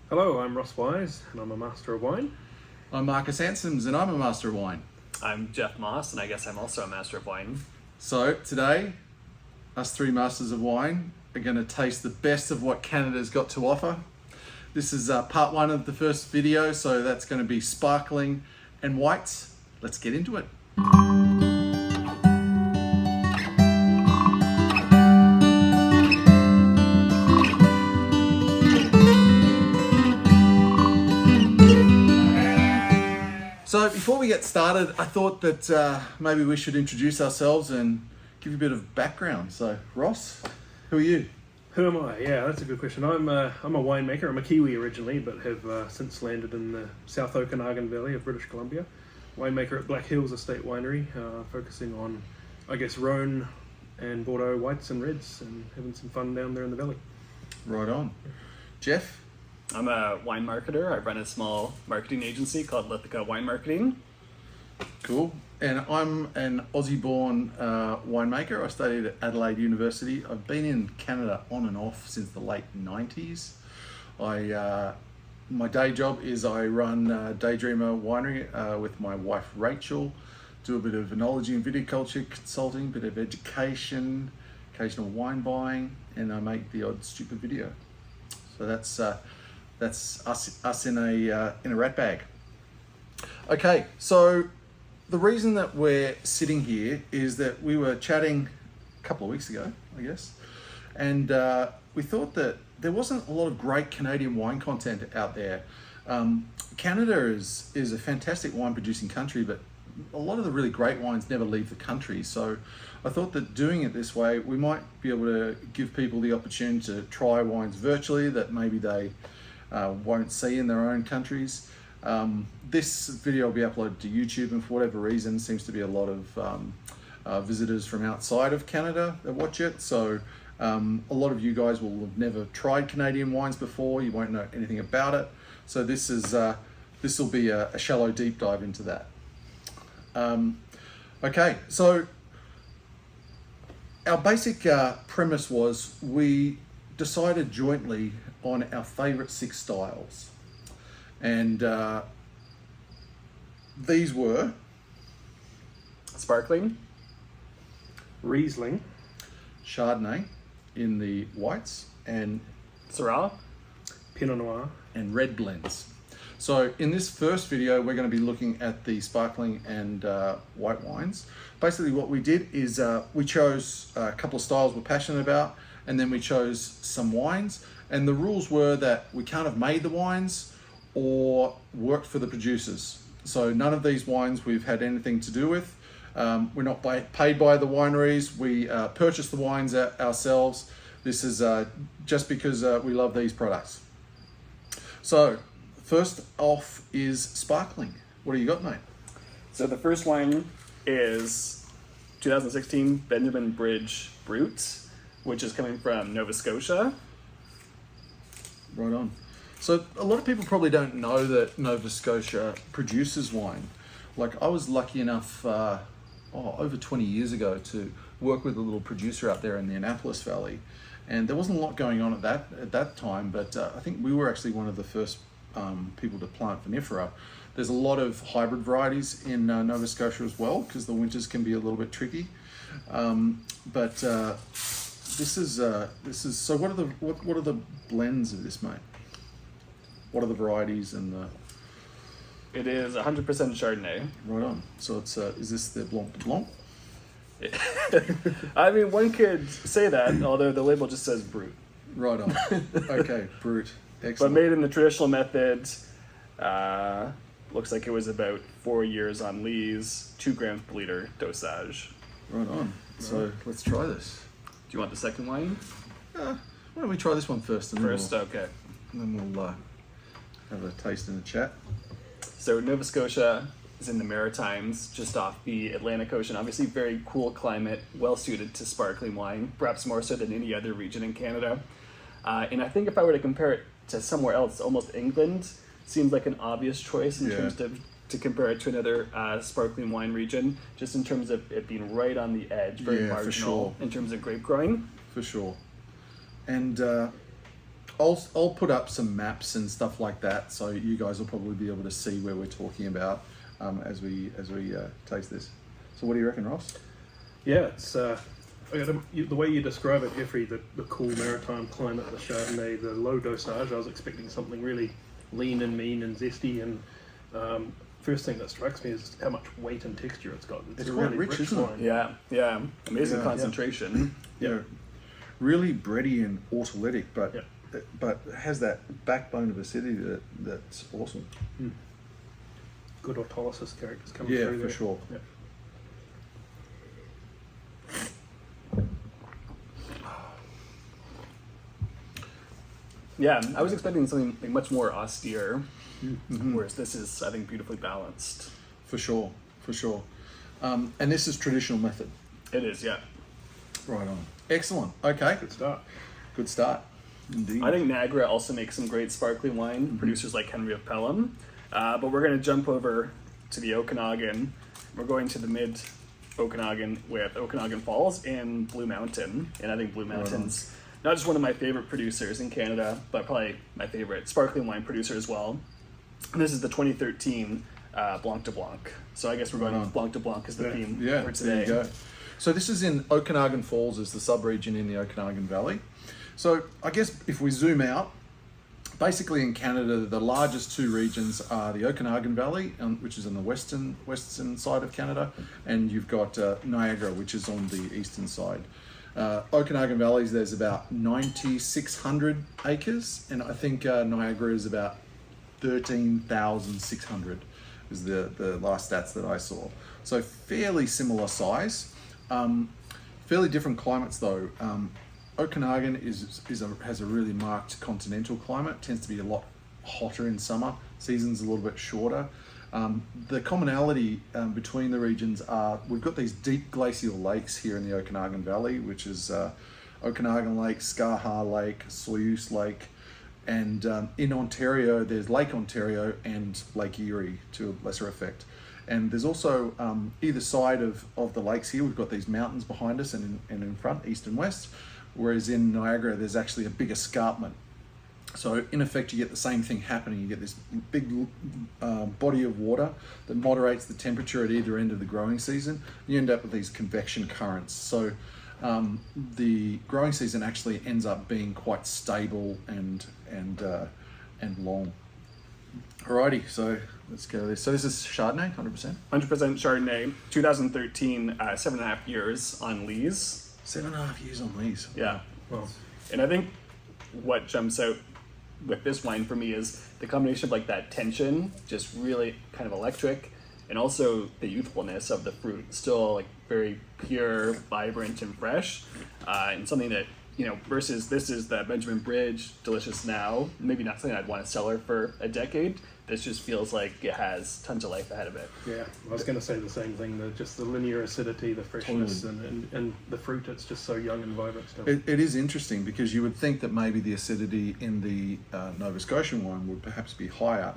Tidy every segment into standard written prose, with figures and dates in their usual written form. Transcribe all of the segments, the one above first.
Hello, I'm Ross Wise, and I'm a Master of Wine. I'm Marcus Ansems, and I'm a Master of Wine. I'm Jeff Moss, and I guess I'm also a Master of Wine. So today, us three Masters of Wine are going to taste the best of what Canada's got to offer. This is part one of the first video, so that's going to be sparkling and whites. Let's get into it. So before we get started, I thought that maybe we should introduce ourselves and give you a bit of background. So Ross, who are you? Who am I? Yeah, that's a good question. I'm a winemaker. I'm a Kiwi originally, but have since landed in the South Okanagan Valley of British Columbia. Winemaker at Black Hills Estate Winery, focusing on, I guess, Rhone and Bordeaux whites and reds, and having some fun down there in the valley. Right on. Jeff? I'm a wine marketer. I run a small marketing agency called Lithica Wine Marketing. Cool. And I'm an Aussie-born winemaker. I studied at Adelaide University. I've been in Canada on and off since the late 90s. My day job is I run Daydreamer Winery with my wife Rachel, do a bit of enology and viticulture consulting, a bit of education, occasional wine buying, and I make the odd stupid video. So that's us in a rat bag. Okay, so the reason that we're sitting here is that we were chatting a couple of weeks ago, I guess, and we thought that there wasn't a lot of great Canadian wine content out there. Canada is a fantastic wine producing country, but a lot of the really great wines never leave the country. So I thought that doing it this way, we might be able to give people the opportunity to try wines virtually that maybe they won't see in their own countries. This video will be uploaded to YouTube, and for whatever reason seems to be a lot of visitors from outside of Canada that watch it. So a lot of you guys will have never tried Canadian wines before. You won't know anything about it. So this will be a shallow deep dive into that. Okay, so our basic premise was we decided jointly on our favorite 6 styles, and these were Sparkling, Riesling, Chardonnay in the whites, and Syrah, Pinot Noir, and red blends. So in this first video, we're going to be looking at the sparkling and white wines. Basically what we did is we chose a couple of styles we're passionate about, and then we chose some wines. And the rules were that we can't have made the wines or worked for the producers. So none of these wines we've had anything to do with. We're not paid by the wineries. We purchase the wines ourselves. This is just because we love these products. So first off is sparkling. What do you got, mate? So the first wine is 2016 Benjamin Bridge Brut, which is coming from Nova Scotia. Right on. So a lot of people probably don't know that Nova Scotia produces wine. Like, I was lucky enough over 20 years ago to work with a little producer out there in the Annapolis Valley, and there wasn't a lot going on at that time, but I think we were actually one of the first people to plant vinifera. There's a lot of hybrid varieties in Nova Scotia as well, because the winters can be a little bit tricky. This is so. What are the blends of this, mate? What are the varieties and the? It is 100% Chardonnay. Right on. So it's is this the Blanc de Blanc? I mean, one could say that, although the label just says Brut. Right on. Okay, Brut. But Excellent. made in the traditional method. Looks like it was about 4 years on lees, 2 grams per liter dosage. Right on. So let's try this. Do you want the second wine? Why don't we try this one first? And First, then okay. we'll have a taste in the chat. So Nova Scotia is in the Maritimes, just off the Atlantic Ocean. Obviously very cool climate, well suited to sparkling wine, perhaps more so than any other region in Canada. And I think if I were to compare it to somewhere else, almost England seems like an obvious choice in terms of to compare it to another sparkling wine region, just in terms of it being right on the edge, very marginal in terms of grape growing. For sure. And I'll put up some maps and stuff like that, so you guys will probably be able to see where we're talking about as we taste this. So what do you reckon, Ross? Yeah, it's the way you describe it, Geoffrey, the cool maritime climate, the Chardonnay, the low dosage. I was expecting something really lean and mean and zesty, and first thing that strikes me is how much weight and texture it's got. It's a quite really rich, isn't it? wine. Yeah. Amazing Yeah. concentration. Yeah, really bready and autolytic, but Yeah. but has that backbone of acidity that's awesome. Good autolysis characters coming Yeah, through for there. sure. Yeah. Yeah, I was expecting something like much more austere, Mm-hmm. whereas this is, I think, beautifully balanced. For sure. And this is traditional method. It is, yeah. Right on. Excellent. Okay. Good start. Good start. Indeed. I think Niagara also makes some great sparkling wine, producers like Henry of Pelham. But we're going to jump over to the Okanagan. We're going to the mid Okanagan with Okanagan Falls and Blue Mountain. And I think Blue Mountain's not just one of my favorite producers in Canada, but probably my favorite sparkling wine producer as well. And this is the 2013 Blanc de Blanc. So I guess we're going with Blanc de Blanc as the theme Yeah, for there you today. go. So this is in Okanagan Falls, is the sub-region in the Okanagan Valley. So I guess if we zoom out, basically in Canada, the largest two regions are the Okanagan Valley, which is on the western side of Canada, and you've got Niagara, which is on the eastern side. Okanagan Valleys, there's about 9,600 acres, and I think Niagara is about 13,600 is the last stats that I saw. So fairly similar size, fairly different climates though. Okanagan has a really marked continental climate, tends to be a lot hotter in summer, seasons a little bit shorter. The commonality between the regions are, we've got these deep glacial lakes here in the Okanagan Valley, which is Okanagan Lake, Skaha Lake, Soyuz Lake, and in Ontario, there's Lake Ontario and Lake Erie to a lesser effect. And there's also either side of the lakes here, we've got these mountains behind us and in front, east and west, whereas in Niagara, there's actually a big escarpment. So in effect, you get the same thing happening. You get this big body of water that moderates the temperature at either end of the growing season. You end up with these convection currents. So the growing season actually ends up being quite stable and long. Alrighty, so let's go this. So this is Chardonnay, 100%? 100% Chardonnay, 2013, 7.5 years on lees. 7.5 years on these. Yeah. Well, And I think what jumps out with this wine for me is the combination of like that tension, just really kind of electric, and also the youthfulness of the fruit, still like very pure, vibrant, and fresh, and something that, you know, versus this is the Benjamin Bridge, delicious now, maybe not something I'd want to cellar for a decade. This just feels like it has tons of life ahead of it. yeah, I was going to say the same thing. Just the linear acidity, the freshness, and the fruit. It's just so young and vibrant still. It is interesting because you would think that maybe the acidity in the Nova Scotian wine would perhaps be higher,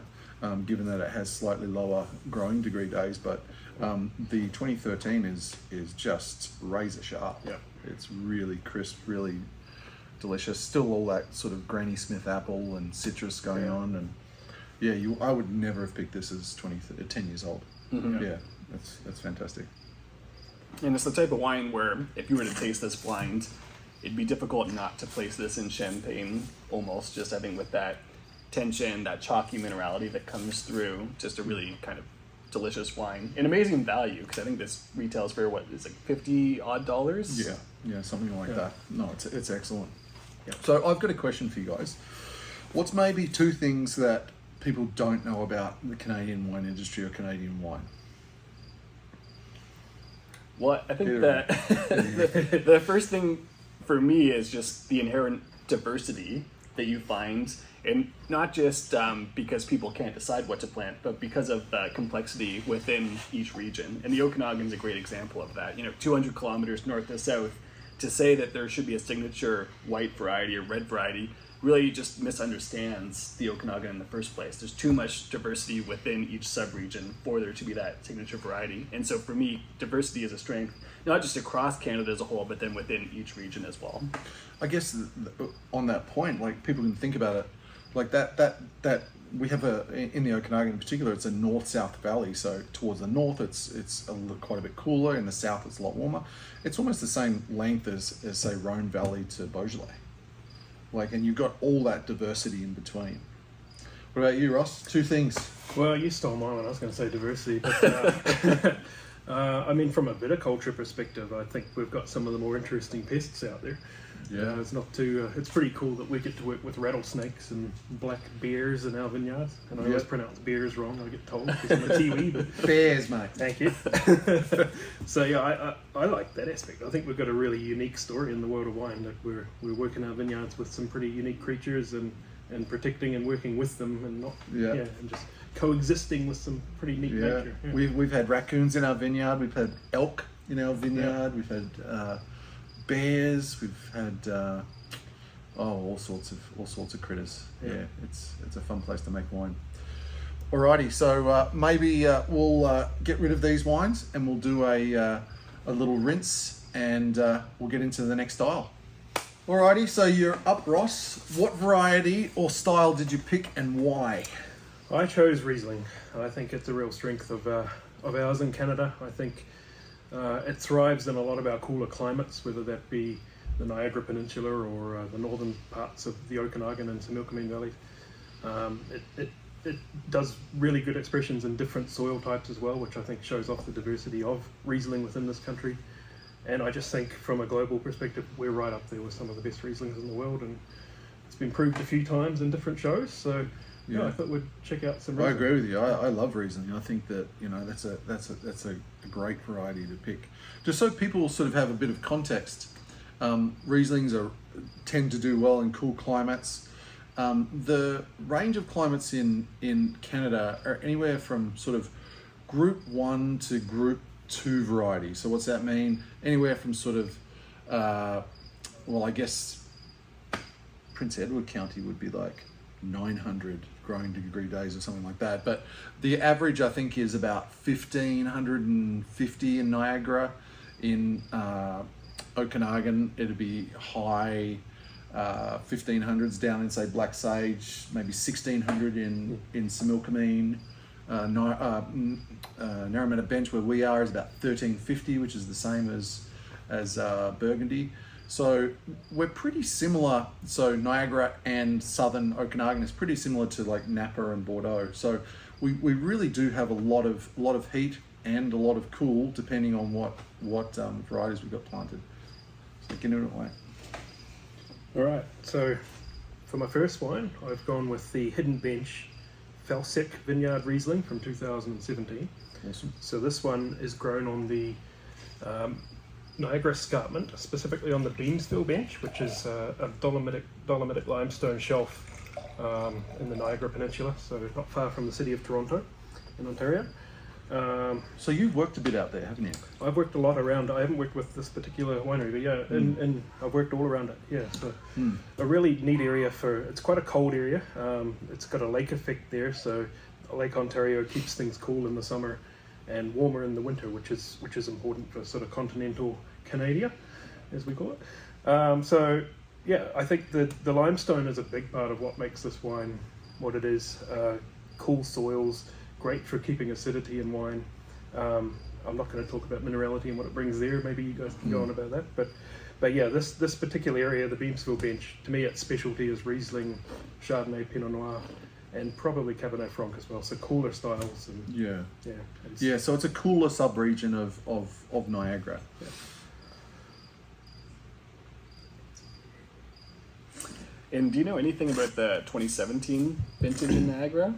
given that it has slightly lower growing degree days, but the 2013 is just razor sharp. Yeah. It's really crisp, really delicious. Still all that sort of Granny Smith apple and citrus going on, and yeah, I would never have picked this as 10 years old. Mm-hmm. Yeah, that's fantastic. And it's the type of wine where if you were to taste this blind, it'd be difficult not to place this in champagne almost, just I think with that tension, that chalky minerality that comes through, just a really kind of delicious wine. And amazing value, because I think this retails for what is like $50 odd. Yeah, something like Yeah. that. No, it's excellent. Yeah. So I've got a question for you guys. What's maybe two things that people don't know about the Canadian wine industry or Canadian wine? Well, I think Peter. that the first thing for me is just the inherent diversity that you find, and not just because people can't decide what to plant, but because of the complexity within each region. And the Okanagan is a great example of that. You know, 200 kilometers north to south, to say that there should be a signature white variety or red variety really just misunderstands the Okanagan in the first place. There's too much diversity within each subregion for there to be that signature variety. And so for me, diversity is a strength, not just across Canada as a whole, but then within each region as well. I guess on that point, like people can think about it, like that we have in the Okanagan in particular, it's a north-south valley. So towards the north, it's quite a bit cooler. In the south, it's a lot warmer. It's almost the same length as say Rhone Valley to Beaujolais. Like, and you've got all that diversity in between. What about you, Ross? Two things. Well, you stole mine when I was going to say diversity, but I mean, from a viticulture perspective, I think we've got some of the more interesting pests out there. Yeah. It's not too. It's pretty cool that we get to work with rattlesnakes and black bears in our vineyards. And I always pronounce bears wrong, I get told, because I'm a Kiwi. But Bears, mate. thank you. So yeah, I like that aspect. I think we've got a really unique story in the world of wine, that we're working our vineyards with some pretty unique creatures and protecting and working with them, and not and just coexisting with some pretty neat nature. Yeah. We've had raccoons in our vineyard. We've had elk in our vineyard. We've had bears. We've had all sorts of critters. Yeah, it's a fun place to make wine. Alrighty, so maybe we'll get rid of these wines and we'll do a little rinse, and we'll get into the next style. Alrighty, so you're up, Ross. What variety or style did you pick and why? I chose Riesling. I think it's a real strength of ours in Canada. I think it thrives in a lot of our cooler climates, whether that be the Niagara Peninsula or the northern parts of the Okanagan and Similkameen valleys. It does really good expressions in different soil types as well, which I think shows off the diversity of Riesling within this country. And I just think from a global perspective, we're right up there with some of the best Rieslings in the world, and it's been proved a few times in different shows. So yeah, I thought we'd check out some Riesling. I agree with you. I love Riesling. I think that that's a great variety to pick. Just so people sort of have a bit of context, Rieslings tend to do well in cool climates. The range of climates in Canada are anywhere from sort of Group 1 to Group 2 variety. So what's that mean? Anywhere from sort of, I guess Prince Edward County would be like 900 growing degree days or something like that. But the average, I think, is about 1,550 in Niagara. In Okanagan, it'd be high 1500s down in, say, Black Sage, maybe 1600 in Similkameen. Narrometa Bench, where we are, is about 1350, which is the same as Burgundy. So we're pretty similar. So Niagara and southern Okanagan is pretty similar to like Napa and Bordeaux. So we really do have a lot of heat and a lot of cool, depending on what varieties we've got planted. So get into it, mate. All right, so for my first wine, I've gone with the Hidden Bench Falsec Vineyard Riesling from 2017. Awesome. So this one is grown on the Niagara Escarpment, specifically on the Beamsville Bench, which is a dolomitic limestone shelf in the Niagara Peninsula, so not far from the city of Toronto in Ontario. So you've worked a bit out there, haven't you? I've worked a lot around. I haven't worked with this particular winery, but yeah, and I've worked all around it. Yeah, so a really neat area it's quite a cold area. It's got a lake effect there, so Lake Ontario keeps things cool in the summer and warmer in the winter, which is important for sort of continental Canada, as we call it. So yeah, I think the limestone is a big part of what makes this wine what it is. Cool soils, great for keeping acidity in wine. I'm not going to talk about minerality and what it brings there. Maybe you guys can go on about that. But yeah, this particular area, the Beamsville Bench, to me its specialty is Riesling, Chardonnay, Pinot Noir, and probably Cabernet Franc as well. So cooler styles. And yeah. So it's a cooler sub-region of Niagara. Yeah. And do you know anything about the 2017 vintage in Niagara?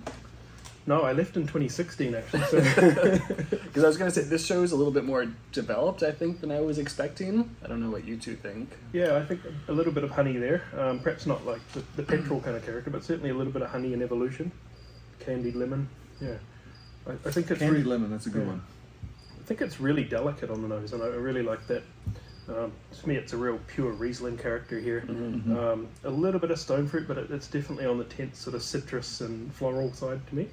No, I left in 2016 actually. Because I was going to say, this show is a little bit more developed, I think, than I was expecting. I don't know what you two think. Yeah, I think a little bit of honey there. Perhaps not like the petrol kind of character, but certainly a little bit of honey and evolution. Candied lemon. Yeah. I think it's Candied lemon, that's a good one. I think it's really delicate on the nose, and I really like that To me, it's a real pure Riesling character here. A little bit of stone fruit, but it's definitely on the tense sort of citrus and floral side to me.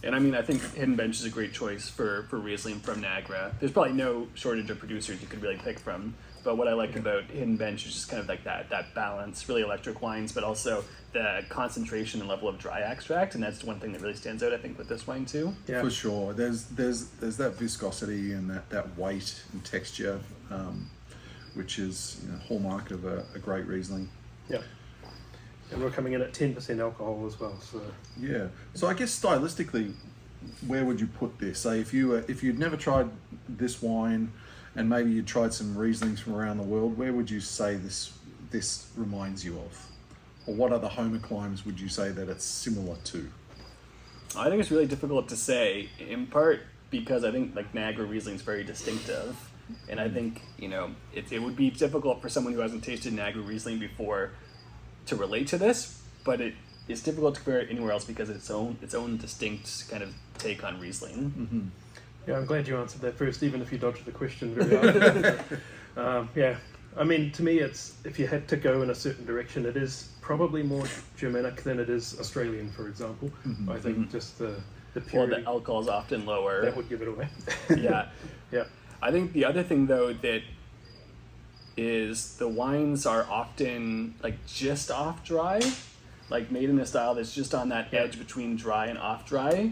And I mean, I think Hidden Bench is a great choice for Riesling from Niagara. There's probably no shortage of producers you could really pick from. But what I like about Hidden Bench is just kind of like that balance, really electric wines, but also the concentration and level of dry extract. And that's one thing that really stands out, I think, with this wine too. Yeah. For sure. There's that viscosity and that weight and texture, which is hallmark of a great Riesling. Yeah. And we're coming in at 10% alcohol as well. So Yeah. So I guess stylistically, where would you put this? Say if you'd never tried this wine, and maybe you tried some Rieslings from around the world, where would you say this reminds you of? Or what other homer climes would you say that it's similar to? I think it's really difficult to say, in part because I think like Niagara Riesling is very distinctive. And I think, it would be difficult for someone who hasn't tasted Niagara Riesling before to relate to this, but it's difficult to compare it anywhere else because it's its own distinct kind of take on Riesling. yeah, I'm glad you answered that first, even if you dodged the question very hard. Yeah, I mean, to me, it's if you had to go in a certain direction, it is probably more Germanic than it is Australian, for example. I think just the Well, purity, the alcohol is often lower. that would give it away. Yeah. Yeah. I think the other thing though that is the wines are often like just off dry, like made in a style that's just on that edge between dry and off dry.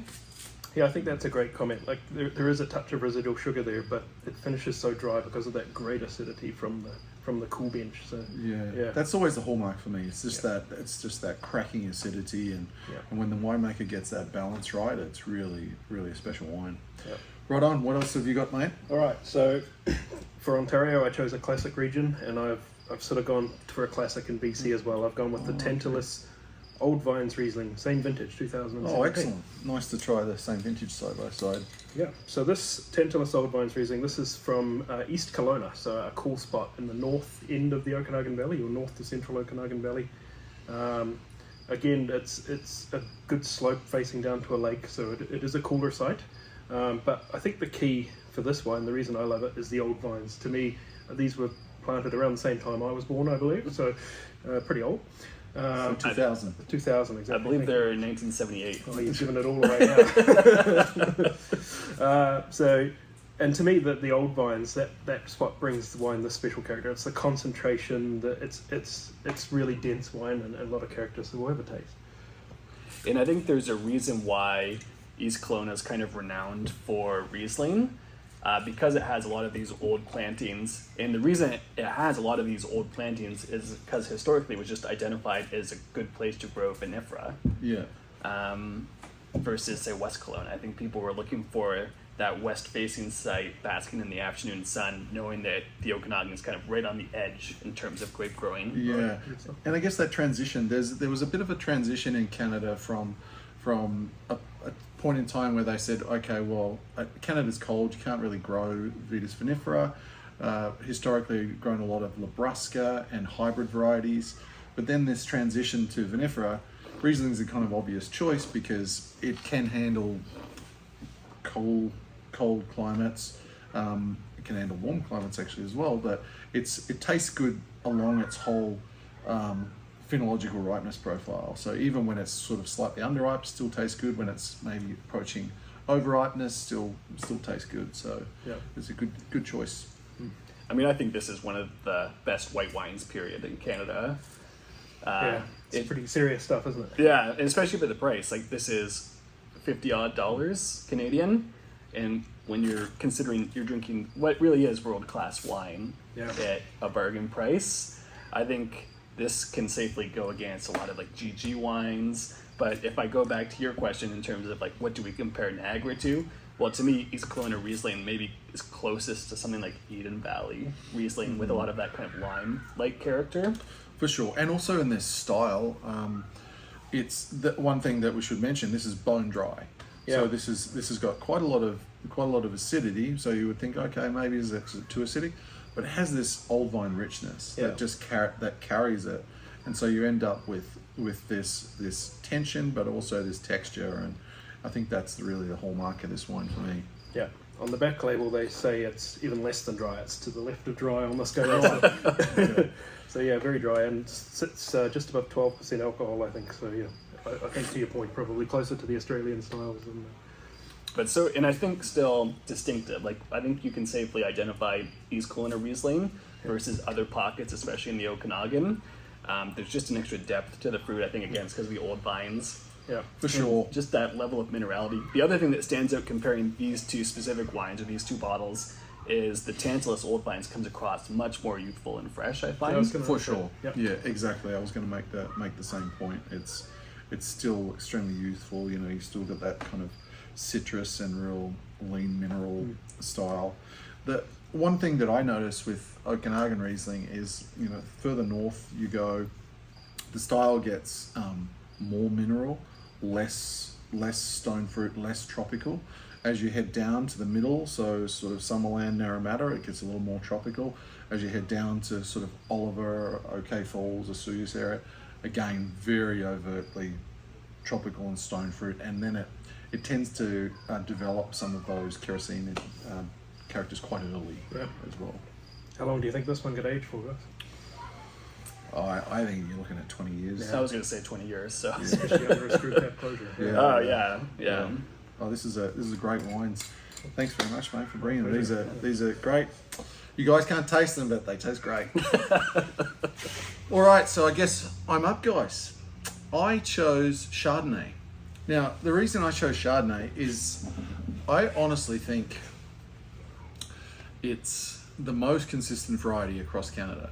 Yeah, I think that's a great comment. Like there is a touch of residual sugar there, but it finishes so dry because of that great acidity from the cool bench. So Yeah. That's always the hallmark for me. It's just that cracking acidity, and when the winemaker gets that balance right, it's really, really a special wine. Yeah. Right on. What else have you got, mate? All right, so for Ontario, I chose a classic region, and I've sort of gone for a classic in BC as well. I've gone with the Tantalus Old Vines Riesling, same vintage, 2017. Oh, excellent. Nice to try the same vintage side by side. Yeah, so this Tantalus Old Vines Riesling, this is from East Kelowna, so a cool spot in the north end of the Okanagan Valley, or north to central Okanagan Valley. Again, it's a good slope facing down to a lake, so it is a cooler site. But I think the key for this wine, the reason I love it, is the old vines. To me, these were planted around the same time I was born, I believe, so pretty old. 2000. 2000, exactly. I believe they're in 1978. Oh, you've given it all away now. And to me, the old vines, that spot brings the wine this special character. It's the concentration, it's really dense wine and a lot of character, so we'll have a taste. And I think there's a reason why East Kelowna is kind of renowned for Riesling, because it has a lot of these old plantings. And the reason it has a lot of these old plantings is because historically it was just identified as a good place to grow vinifera. Yeah. Versus, say, West Kelowna. I think people were looking for that west-facing site, basking in the afternoon sun, knowing that the Okanagan is kind of right on the edge in terms of grape growing. Yeah. And I guess that transition, there was a bit of a transition in Canada from a point in time where they said, okay, well, Canada's cold, you can't really grow Vitis vinifera. Historically grown a lot of Labrusca and hybrid varieties, but then this transition to vinifera, Riesling's a kind of obvious choice because it can handle cold climates. It can handle warm climates actually as well, but it tastes good along its whole phenological ripeness profile. So even when it's sort of slightly underripe, still tastes good. When it's maybe approaching overripeness, still tastes good. So it's a good choice. I mean, I think this is one of the best white wines, period, in Canada. It's pretty serious stuff, isn't it? Yeah, and especially for the price. Like, this is $50 Canadian, and when you're considering you're drinking what really is world-class wine at a bargain price, I think this can safely go against a lot of like GG wines. But if I go back to your question in terms of like what do we compare Niagara to, well, to me, East Kelowna Riesling maybe is closest to something like Eden Valley Riesling with a lot of that kind of lime-like character. For sure, and also in this style, it's the one thing that we should mention. This is bone dry, so this has got quite a lot of acidity. So you would think, okay, maybe is it too acidic, but it has this old vine richness that just that carries it, and so you end up with this tension, but also this texture, and I think that's really the hallmark of this wine for me. Yeah, On the back label, they say it's even less than dry. It's to the left of dry on the scale. So yeah, very dry, and sits just above 12% alcohol, I think. So yeah, I think to your point, probably closer to the Australian styles. But so, and I think still distinctive. Like, I think you can safely identify East Kelowna Riesling versus other pockets, especially in the Okanagan. There's just an extra depth to the fruit. I think, again, it's because of the old vines. Yeah, For sure. Just that level of minerality. The other thing that stands out comparing these two specific wines or these two bottles is the Tantalus Old Vines comes across much more youthful and fresh, I find. For sure. Yep. Yeah, exactly. I was going to make the same point. It's still extremely youthful. You know, you still got that kind of citrus and real lean mineral style. The one thing that I noticed with Okanagan Riesling is, you know, further north you go, the style gets more mineral, less stone fruit, less tropical. As you head down to the middle, so sort of Summerland, Narromata, it gets a little more tropical. As you head down to sort of Oliver, OK Falls, Osoyoos area, again, very overtly tropical and stone fruit. And then it tends to develop some of those kerosene characters quite early as well. How long do you think this one could age for, guys? I think you're looking at 20 years. I was going to say 20 years, so. Especially under a screw cap closure. Yeah. Oh, yeah. Oh, this is a great wines. Thanks very much, mate, for bringing them. These are great. You guys can't taste them, but they taste great. All right, so I guess I'm up, guys. I chose Chardonnay. Now, the reason I chose Chardonnay is I honestly think it's the most consistent variety across Canada.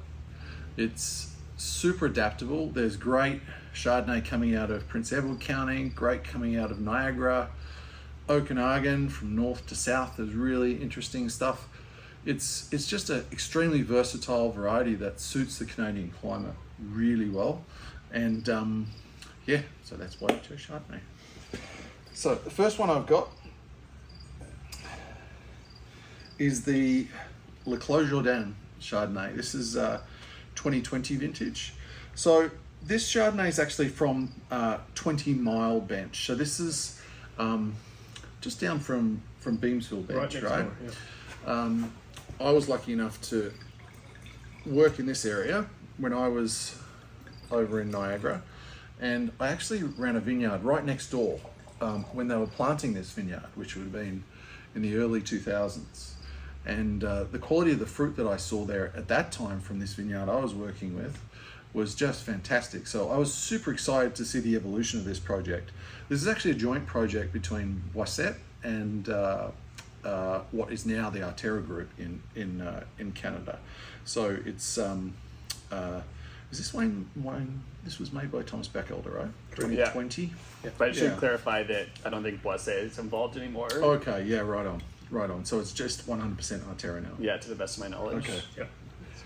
It's super adaptable. There's great Chardonnay coming out of Prince Edward County, great coming out of Niagara, Okanagan, from north to south. There's really interesting stuff. It's just an extremely versatile variety that suits the Canadian climate really well. And yeah, so that's why I chose Chardonnay. So the first one I've got is the Closure Chardonnay Chardonnay. This is 2020 vintage. So this Chardonnay is actually from 20 Mile Bench. So this is just down from Beamsville Bench, right? Yeah. I was lucky enough to work in this area when I was over in Niagara, and I actually ran a vineyard right next door when they were planting this vineyard, which would have been in the early 2000s. And the quality of the fruit that I saw there at that time from this vineyard I was working with was just fantastic. So I was super excited to see the evolution of this project. This is actually a joint project between Boisset and what is now the Arterra Group in Canada. So it's is this wine? This was made by Thomas Bachelder, right? 2020. Yeah. But I should clarify that I don't think Boisset is involved anymore. Okay, yeah, right on. So it's just 100% Arterra now. Yeah, to the best of my knowledge. Okay. Yeah.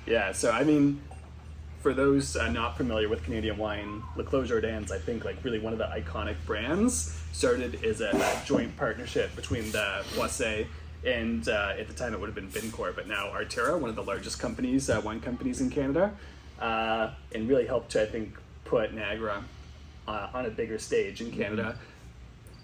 Yeah, so I mean, for those not familiar with Canadian wine, Closure Chardonnay, I think, like, really one of the iconic brands, started as a joint partnership between the Boisset and at the time it would have been Vincor, but now Arterra, one of the largest companies, wine companies in Canada, and really helped to, I think, put Niagara on a bigger stage in Canada.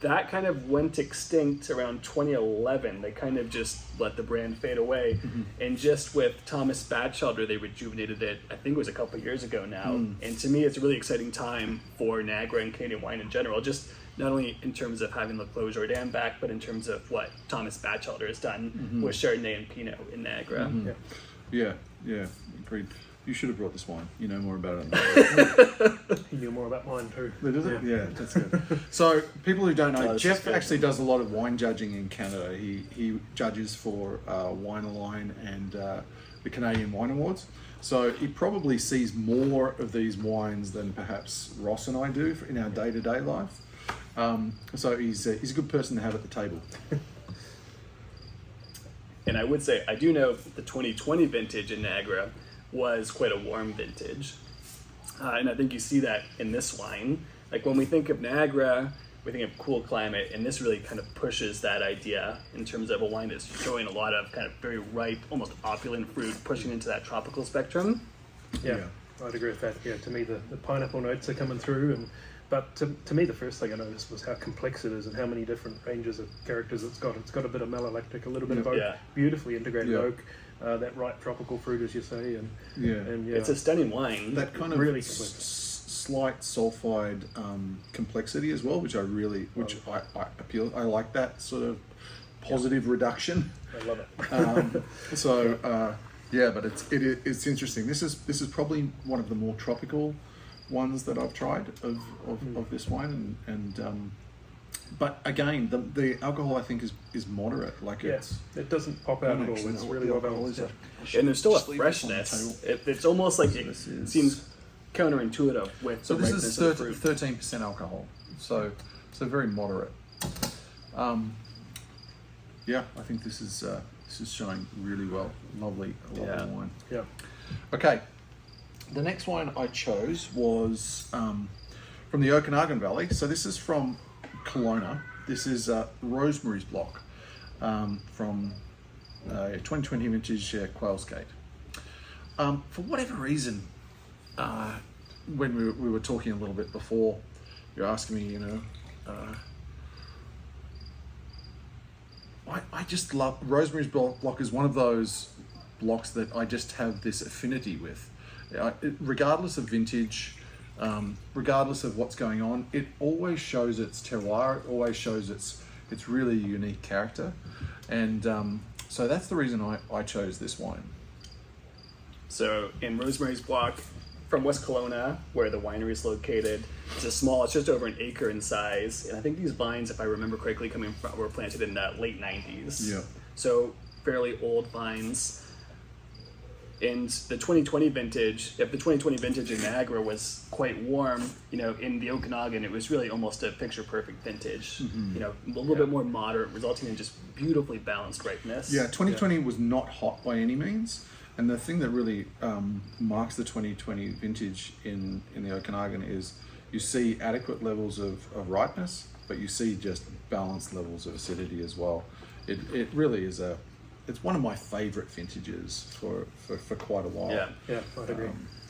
That kind of went extinct around 2011. They kind of just let the brand fade away. And just with Thomas Batchelder, they rejuvenated it, I think it was a couple of years ago now. And to me, it's a really exciting time for Niagara and Canadian wine in general, just not only in terms of having the Closure Chardonnay back, but in terms of what Thomas Batchelder has done with Chardonnay and Pinot in Niagara. Yeah, agreed. You should have brought this wine. You know more about it than I do. He knew more about mine too. Does it? Yeah, that's good. So people who don't know, Jeff actually does a lot of wine judging in Canada. He judges for Wine Align and the Canadian Wine Awards. So he probably sees more of these wines than perhaps Ross and I do in our day-to-day life. So he's a good person to have at the table. And I would say, I do know the 2020 vintage in Niagara was quite a warm vintage. And I think you see that in this wine. Like, when we think of Niagara, we think of cool climate, and this really kind of pushes that idea in terms of a wine that's showing a lot of kind of very ripe, almost opulent fruit, pushing into that tropical spectrum. Yeah. I'd agree with that. Yeah, to me the pineapple notes are coming through, But to me, the first thing I noticed was how complex it is and how many different ranges of characters it's got. It's got a bit of malolactic, a little bit of oak, beautifully integrated oak, that right tropical fruit, as you say, and it's a stunning wine. That kind of really slight sulfide complexity as well, which I appeal. I like that sort of positive reduction. I love it. But it's interesting. This is probably one of the more tropical ones that I've tried of this wine, and but again, the alcohol I think is moderate. Like it doesn't pop out at all. It's really well balanced. And there's still a freshness. It's almost like it seems counterintuitive with so the this ripeness is of the fruit. 13% alcohol, so very moderate. I think this is showing really well. Lovely wine. Yeah. Okay, the next wine I chose was from the Okanagan Valley. So this is from Kelowna. This is Rosemarys block from 2020 vintage Quails Gate. For whatever reason, when we were talking a little bit before, you're asking me, I just love Rosemarys block is one of those blocks that I just have this affinity with. Regardless of vintage, regardless of what's going on, it always shows its terroir, it always shows its really unique character. And so that's the reason I chose this wine. So in Rosemarys block, from West Kelowna, where the winery is located, it's just over an acre in size. And I think these vines, if I remember correctly, were planted in the late 90s. Yeah. So fairly old vines. And the 2020 vintage, if the 2020 vintage in Niagara was quite warm, in the Okanagan, it was really almost a picture-perfect vintage. Mm-hmm. A little bit more moderate, resulting in just beautifully balanced ripeness. Yeah, 2020 was not hot by any means. And the thing that really marks the 2020 vintage in the Okanagan is you see adequate levels of ripeness, but you see just balanced levels of acidity as well. It really is it's one of my favourite vintages for quite a while. Yeah, I'd agree.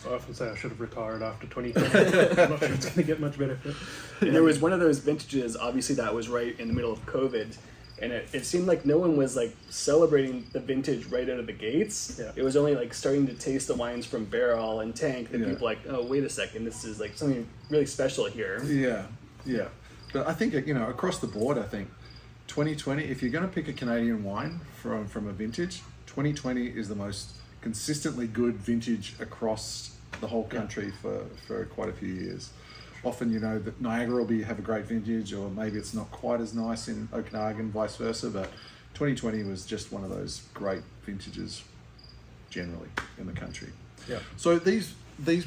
I often say I should have retired after 2020. I'm not sure it's going to get much better. And there was one of those vintages, obviously that was right in the middle of COVID, and it seemed like no one was like celebrating the vintage right out of the gates. Yeah. It was only like starting to taste the wines from barrel and tank that people were like, oh, wait a second, this is like something really special here. Yeah. But I think, across the board, I think 2020, if you're going to pick a Canadian wine from a vintage, 2020 is the most consistently good vintage across the whole country for quite a few years. Often, that Niagara will have a great vintage, or maybe it's not quite as nice in Okanagan, vice versa, but 2020 was just one of those great vintages generally in the country. Yeah. So these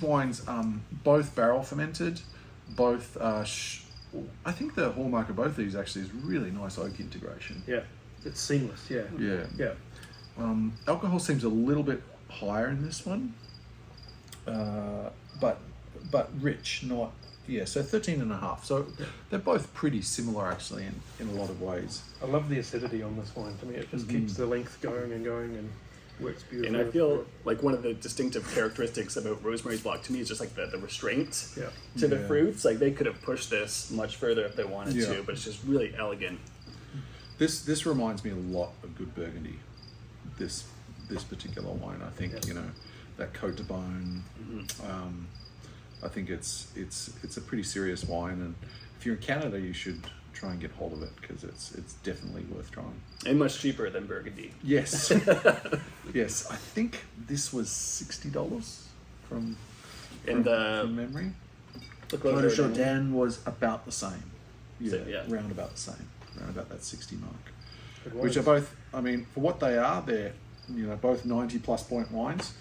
wines, both barrel fermented, both, I think the hallmark of both these actually is really nice oak integration. Yeah, it's seamless, Yeah. Alcohol seems a little bit higher in this one, but rich, not... so 13.5. So they're both pretty similar actually in a lot of ways. I love the acidity on this wine. To me, it just keeps the length going and works beautifully. And I feel like one of the distinctive characteristics about Rosemary's block to me is just like the restraint to the fruits. Like they could have pushed this much further if they wanted to, but it's just really elegant. This reminds me a lot of good Burgundy. This particular wine, I think, that Côte de Beaune. I think it's a pretty serious wine, and if you're in Canada, you should try and get hold of it because it's definitely worth trying. And much cheaper than Burgundy. Yes, yes. I think this was $60 from memory. The Closure Chardonnay was about the same. Round about the same, around about that 60 mark. Which are both, I mean, for what they are, they're both 90+ point wines.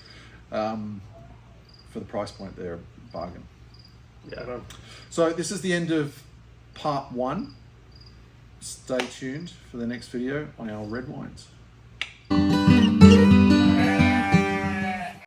For the price point, they're a bargain. Yeah. So this is the end of part 1. Stay tuned for the next video on our red wines.